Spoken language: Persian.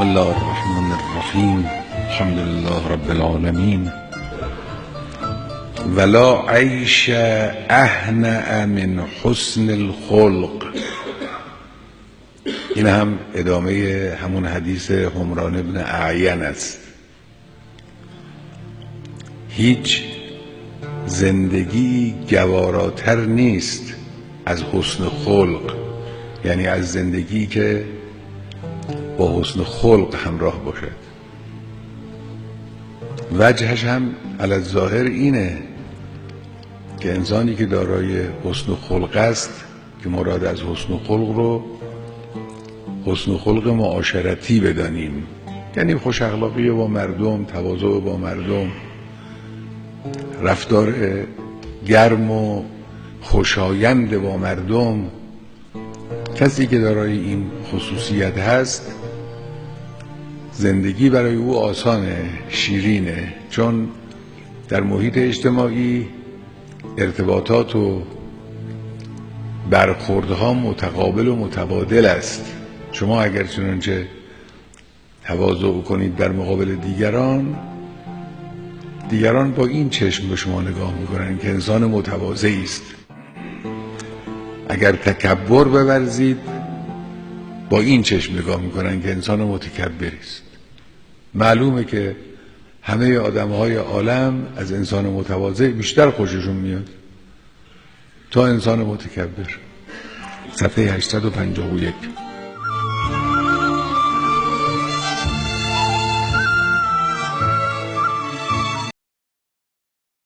الله الرحمن الرحیم. الحمد لله رب العالمین. ولا عیش اهنأ من حسن الخلق. این هم ادامه همون حدیث حمران ابن اعین است. هیچ زندگی گواراتر نیست از حسن خلق، یعنی از زندگی که با حسن خلق همراه باشد. وجهش هم علی الظاهر اینه که انسانی که دارای حسن خلق است، که مراد از حسن خلق رو حسن خلق معاشرتی بدانیم، یعنی خوش اخلاقی با مردم، تواضع با مردم، رفتار گرم و خوشایند با مردم. کسی که دارای این خصوصیت هست زندگی برای او آسانه، شیرینه، چون در محیط اجتماعی ارتباطات و برخوردها متقابل و متبادل است. شما اگر چنانچه تواضع کنید در مقابل دیگران با این چشم به شما نگاه میکنن که انسان متواضعی است. اگر تکبر بورزید با این چشم نگاه میکنن که انسان متکبری است. معلومه که همه آدمهای عالم از انسان متواضع بیشتر خوششون میاد تا انسان متکبر. صفحه 851.